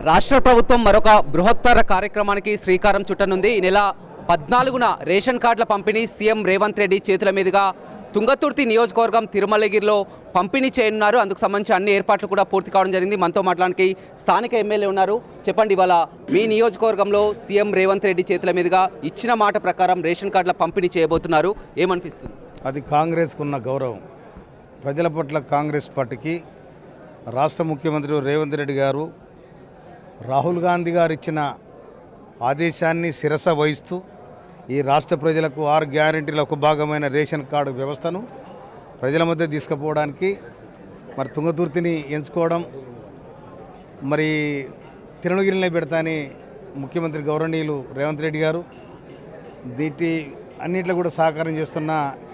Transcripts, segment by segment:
రాష్ట్ర ప్రభుత్వం మరొక బృహత్తర కార్యక్రమానికి శ్రీకారం చుట్టనుంది. ఈ నెల 14న రేషన్ కార్డుల పంపిణీ సీఎం రేవంత్ రెడ్డి చేతుల మీదుగా తుంగతుర్తి నియోజకవర్గం తిరుమలగిరిలో పంపిణీ చేయనున్నారు. అందుకు సంబంధించి అన్ని ఏర్పాట్లు కూడా పూర్తి కావడం జరిగింది. మనతో మాట్లాడడానికి స్థానిక ఎమ్మెల్యే ఉన్నారు. చెప్పండి, ఇవాళ మీ నియోజకవర్గంలో సీఎం రేవంత్ రెడ్డి చేతుల మీదుగా ఇచ్చిన మాట ప్రకారం రేషన్ కార్డుల పంపిణీ చేయబోతున్నారు. ఏమనిపిస్తుంది? అది కాంగ్రెస్కు ఉన్న గౌరవం. ప్రజల పట్ల కాంగ్రెస్ పార్టీకి రాష్ట్ర ముఖ్యమంత్రి రేవంత్ రెడ్డి గారు రాహుల్ గాంధీ గారు ఇచ్చిన ఆదేశాన్ని శిరస వహిస్తూ ఈ రాష్ట్ర ప్రజలకు 6 గ్యారెంటీలకు భాగమైన రేషన్ కార్డు వ్యవస్థను ప్రజల మధ్య తీసుకుపోవడానికి మరి తుంగతుర్తిని ఎంచుకోవడం, మరి తిరుమలగిరిలో పెడతాని ముఖ్యమంత్రి గౌరవనీయులు రేవంత్ రెడ్డి గారు దీటి అన్నింటిలో కూడా సహకారం చేస్తున్న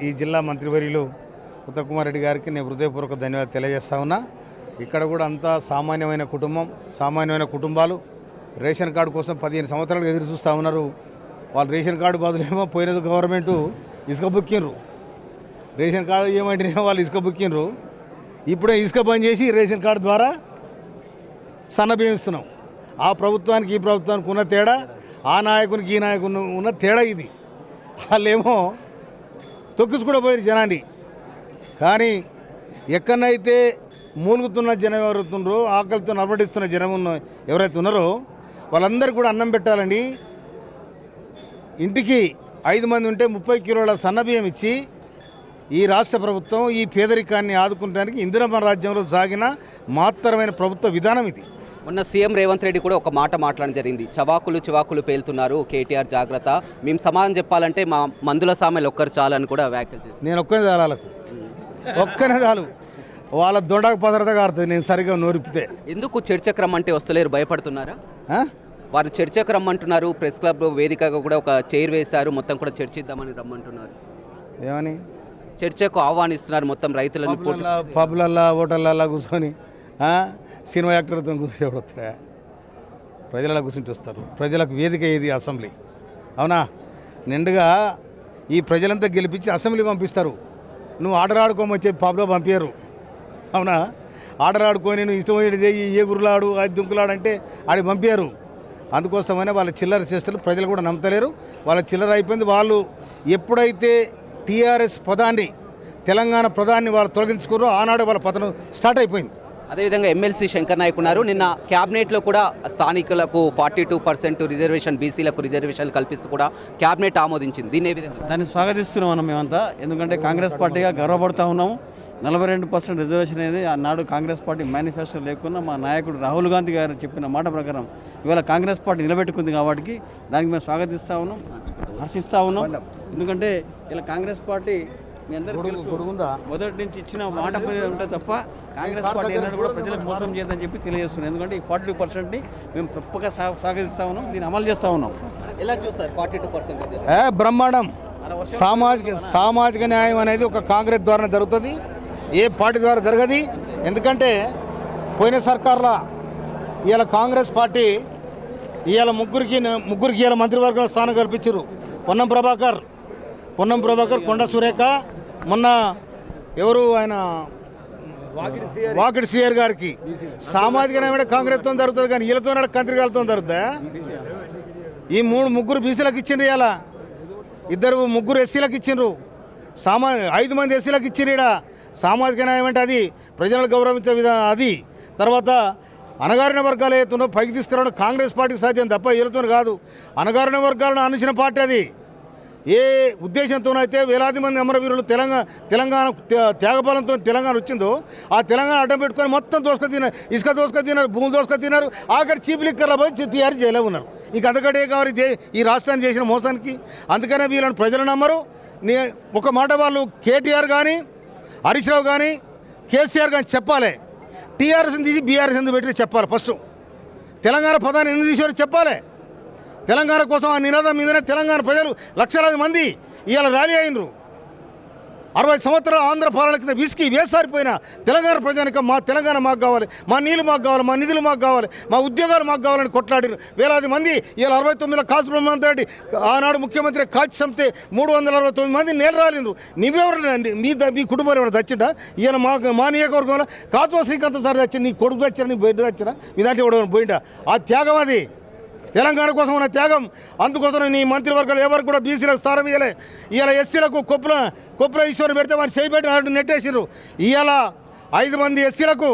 ఈ జిల్లా మంత్రివర్యులు ఉత్తమ్ కుమార్ రెడ్డి గారికి నేను హృదయపూర్వక ధన్యవాదాలు తెలియజేస్తా ఉన్నా. ఇక్కడ కూడా అంతా సామాన్యమైన కుటుంబం, సామాన్యమైన కుటుంబాలు రేషన్ కార్డు కోసం 15 సంవత్సరాలు ఎదురు చూస్తూ ఉన్నారు. వాళ్ళు రేషన్ కార్డు బదులేమో పోయిన గవర్నమెంటు ఇసుక బుక్కిండ్రు, రేషన్ కార్డు ఏమంటేనేమో వాళ్ళు ఇసుక బుక్కిండ్రు. ఇప్పుడే ఇసుక బంద్ చేసి రేషన్ కార్డు ద్వారా సన్నబియ్యం ఇస్తున్నాం. ఆ ప్రభుత్వానికి ఈ ప్రభుత్వానికి ఉన్న తేడా, ఆ నాయకునికి ఈ నాయకుని ఉన్న తేడా ఇది. వాళ్ళేమో తొక్కించుకుంటూ పోయిన జనాన్ని. కానీ ఎక్కడైతే మూలుగుతున్న జనం ఎవరైతున్నారో, ఆకలితో నలబడిస్తున్న జనం ఎవరైతే ఉన్నారో వాళ్ళందరికీ కూడా అన్నం పెట్టాలని ఇంటికి 5 మంది ఉంటే 30 కిలోల సన్నబియ్యం ఇచ్చి ఈ రాష్ట్ర ప్రభుత్వం ఈ పేదరికాన్ని ఆదుకుంటానికి ఇందిరమ్మ రాజ్యంలో సాగిన మాత్రమైన ప్రభుత్వ విధానం ఇది. మొన్న సీఎం రేవంత్ రెడ్డి కూడా ఒక మాట మాట్లాడడం జరిగింది. చివాకులు పేలుతున్నారు, కేటీఆర్ జాగ్రత్త, మేము సమాధానం చెప్పాలంటే మా మందుల సామెలు ఒక్కరు చాలని కూడా వ్యాఖ్యలు చేస్తారు. నేను ఒక్కనే చాలకు ఒక్కనే చాలు, వాళ్ళ దొండకు పదరతగా ఆడుతుంది నేను సరిగ్గా నోరిపితే. ఎందుకు చర్చకు రమ్మంటే వస్తలేరు, భయపడుతున్నారా? వారు చర్చకు రమ్మంటున్నారు. ప్రెస్ క్లబ్ వేదికగా కూడా ఒక చైర్ వేశారు, మొత్తం కూడా చర్చిద్దామని రమ్మంటున్నారు. ఏమని చర్చకు ఆహ్వానిస్తున్నారు మొత్తం రైతులను. పబ్లల్లా హోటళ్ళల్లో కూర్చొని సినిమా యాక్టర్తో కూర్చొని వస్తారా? ప్రజలలో కూర్చుంటూ వస్తారు. ప్రజలకు వేదిక ఏది? అసెంబ్లీ. అవునా? నిండుగా ఈ ప్రజలంతా గెలిపించి అసెంబ్లీ పంపిస్తారు. నువ్వు ఆర్డర్ ఆడుకోమొచ్చే పబ్లో పంపారు. అవునా? ఆర్డర్ ఆడుకొని నువ్వు ఇష్టం చేయి, ఏ గురులాడు అది దుంకులాడంటే ఆడికి పంపారు. అందుకోసమనే వాళ్ళ చిల్లర చేస్తారు. ప్రజలు కూడా నమ్మతలేరు. వాళ్ళ చిల్లర అయిపోయింది. వాళ్ళు ఎప్పుడైతే టీఆర్ఎస్ పదాన్ని, తెలంగాణ పదాన్ని వాళ్ళు తొలగించుకోరో ఆనాడు వాళ్ళ పతనం స్టార్ట్ అయిపోయింది. అదేవిధంగా ఎమ్మెల్సీ శంకర్ నాయక్ ఉన్నారు. నిన్న క్యాబినెట్లో కూడా స్థానికులకు 42% రిజర్వేషన్, బీసీలకు రిజర్వేషన్ కల్పిస్తూ కూడా క్యాబినెట్ ఆమోదించింది. దీన్ని ఏ విధంగా? దాన్ని స్వాగతిస్తున్నాం అన్న మేమంతా. ఎందుకంటే కాంగ్రెస్ పార్టీగా గర్వపడుతూ ఉన్నాము. 42% రిజర్వేషన్ అనేది ఆనాడు కాంగ్రెస్ పార్టీ మేనిఫెస్టో లేకున్నా మా నాయకుడు రాహుల్ గాంధీ గారు చెప్పిన మాట ప్రకారం ఇవాళ కాంగ్రెస్ పార్టీ నిలబెట్టుకుంది. కాబట్టి దానికి మేము స్వాగతిస్తూ ఉన్నాం, హర్షిస్తూ ఉన్నాం. ఎందుకంటే ఇలా కాంగ్రెస్ పార్టీ మీ అందరికీ తెలుసు, మొదటి నుంచి ఇచ్చిన మాట ఉంటే తప్ప కాంగ్రెస్ పార్టీ ఎన్నడూ కూడా ప్రజలకు మోసం చేయదని చెప్పి తెలియజేస్తున్నాం. ఎందుకంటే ఈ 42%ని మేము తప్పక స్వాగతిస్తూ ఉన్నాం, దీన్ని అమలు చేస్తూ ఉన్నాం. ఎలా చూస్తారు 42%? బ్రహ్మాండం. సామాజిక న్యాయం అనేది ఒక కాంగ్రెస్ ద్వారా జరుగుతుంది, ఏ పార్టీ ద్వారా జరగదు. ఎందుకంటే పోయిన సర్కార్లో ఇవాళ కాంగ్రెస్ పార్టీ ఇవాళ ముగ్గురికి ఇవాళ మంత్రివర్గంలో స్థానం కల్పించారు. పొన్నం ప్రభాకర్, కొండ సురేఖ, మొన్న ఎవరు ఆయన వాకిడి సిఆర్ గారికి. సామాజిక న్యాయం కాంగ్రెస్తో జరుగుతుంది, కానీ వీళ్ళతో కంత్రికాలతో జరుగుతుందా? ఈ ముగ్గురు బీసీలకు ఇచ్చిండ్రు, ఇవాళ ముగ్గురు ఎస్సీలకు ఇచ్చిండ్రు, 5 మంది ఎస్సీలకు ఇచ్చిండ్రు. ఇక్కడ సామాజిక న్యాయం అంటే అది ప్రజలను గౌరవించే విధానం. అది తర్వాత అణగారిన వర్గాలు ఏతున్నో పైకి తీసుకురావడం కాంగ్రెస్ పార్టీకి సాధ్యం తప్ప వీళ్ళతో కాదు. అణగారిన వర్గాలను అనిచిన పార్టీ అది. ఏ ఉద్దేశంతోనైతే వేలాది మంది అమరవీరులు తెలంగాణ త్యాగపాలంతో తెలంగాణ వచ్చిందో ఆ తెలంగాణ అడ్డం పెట్టుకొని మొత్తం ఇసుక దోసుక తిన్నారు, భూములు దోసుక తిన్నారు. ఆఖరి చీప్ లిక్కర్ల పోయి తయారు జైల్లో ఉన్నారు. ఇంక అంతకంటే కావాలి ఈ రాష్ట్రాన్ని చేసిన మోసానికి. అందుకనే వీళ్ళని ప్రజలు నమ్మరు. ఒక మాట వాళ్ళు కేటీఆర్ కానీ, హరీష్ రావు కానీ, కేసీఆర్ కానీ చెప్పాలి. టీఆర్ఎస్ని తీసి బీఆర్ఎస్ ఎందుకు పెట్టి చెప్పాలి. ఫస్ట్ తెలంగాణ పదాన్ని ఎందుకు తీసారో చెప్పాలి. తెలంగాణ కోసం ఆ నినాదం మీదనే తెలంగాణ ప్రజలు లక్షలాది మంది ఇవాళ ర్యాలీ అయినరు. 60 సంవత్సరాల ఆంధ్ర పాలన కింద విసికి వేసారిపోయిన తెలంగాణ ప్రజానికం మా తెలంగాణ మాకు కావాలి, మా నీళ్ళు మాకు కావాలి, మా నిధులు మాకు కావాలి, మా ఉద్యోగాలు మాకు కావాలని కొట్లాడారు వేలాది మంది. ఇలా 69లో కాసు బ్రహ్మానందరెడ్డి ఆనాడు ముఖ్యమంత్రి కాచి చంపితే 369 మంది నేలరాలిండ్రు. నీవెవరండి? మీ కుటుంబం ఎవరు చచ్చిందా? ఈయన మా నియోజకవర్గంలో కాచువ శ్రీకాంత్ సార్ చచ్చింది, నీ కొడుకు చచ్చారా, నీ బిడ్డ చచ్చారా, మీ దాంట్లో ఎవడో పోయిండా? ఆ త్యాగం అది తెలంగాణ కోసం ఉన్న త్యాగం. అందుకోసం నీ మంత్రివర్గాలు ఎవరు కూడా బీసీలకు స్థానం ఇవ్వలే. ఇవాళ ఎస్సీలకు కొప్పుల ఈశ్వరు పెడితే వారిని చేయిపెట్టి నెట్టేసిర్రు. ఇవాళ 5 మంది ఎస్సీలకు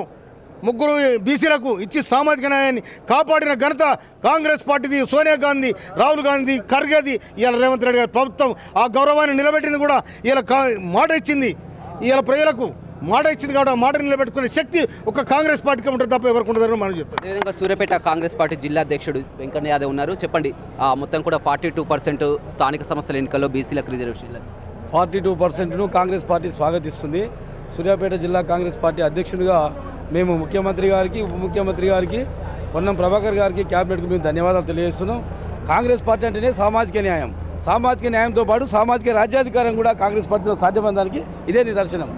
3 బీసీలకు ఇచ్చి సామాజిక న్యాయాన్ని కాపాడిన ఘనత కాంగ్రెస్ పార్టీది. సోనియా గాంధీ, రాహుల్ గాంధీ, ఖర్గేది. ఇవాళ రేవంత్ రెడ్డి గారి ప్రభుత్వం ఆ గౌరవాన్ని నిలబెట్టింది కూడా. ఇవాళ మాట ఇచ్చింది, ఇవాళ ప్రజలకు మాట ఇచ్చింది కాబట్టి ఆ మాట నిలబెట్టుకునే శక్తి ఒక కాంగ్రెస్ పార్టీకి ఉంటుంది తప్ప ఎవరికి ఉండదని మనం చెప్తాం. అదేవిధంగా సూర్యాపేట కాంగ్రెస్ పార్టీ జిల్లా అధ్యక్షుడు వెంకన్న యాదవ్ ఉన్నారు. చెప్పండి, మొత్తం కూడా 42% స్థానిక సంస్థల ఎన్నికల్లో బీసీలకు రిజర్వేషన్. 42%ను కాంగ్రెస్ పార్టీ స్వాగతిస్తుంది. సూర్యాపేట జిల్లా కాంగ్రెస్ పార్టీ అధ్యక్షుడిగా మేము ముఖ్యమంత్రి గారికి, ఉప ముఖ్యమంత్రి గారికి, పొన్నం ప్రభాకర్ గారికి, క్యాబినెట్కి మేము ధన్యవాదాలు తెలియజేస్తున్నాం. కాంగ్రెస్ పార్టీ అంటేనే సామాజిక న్యాయం. సామాజిక న్యాయంతో పాటు సామాజిక రాజ్యాధికారం కూడా కాంగ్రెస్ పార్టీలో సాధ్యమవడానికి ఇదే నిదర్శనం.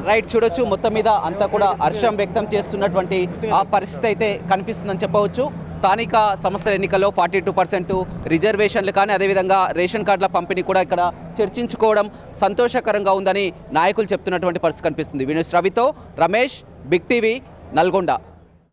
రైట్, చూడొచ్చు మొత్తం మీద అంతా కూడా హర్షం వ్యక్తం చేస్తున్నటువంటి ఆ పరిస్థితి అయితే కనిపిస్తుందని చెప్పవచ్చు. స్థానిక సంస్థల ఎన్నికల్లో 42% రిజర్వేషన్లు కానీ అదేవిధంగా రేషన్ కార్డుల పంపిణీ కూడా ఇక్కడ చర్చించుకోవడం సంతోషకరంగా ఉందని నాయకులు చెప్తున్నటువంటి పరిస్థితి కనిపిస్తుంది. వినోస్ రవితో రమేష్, బిగ్ టీవీ, నల్గొండ.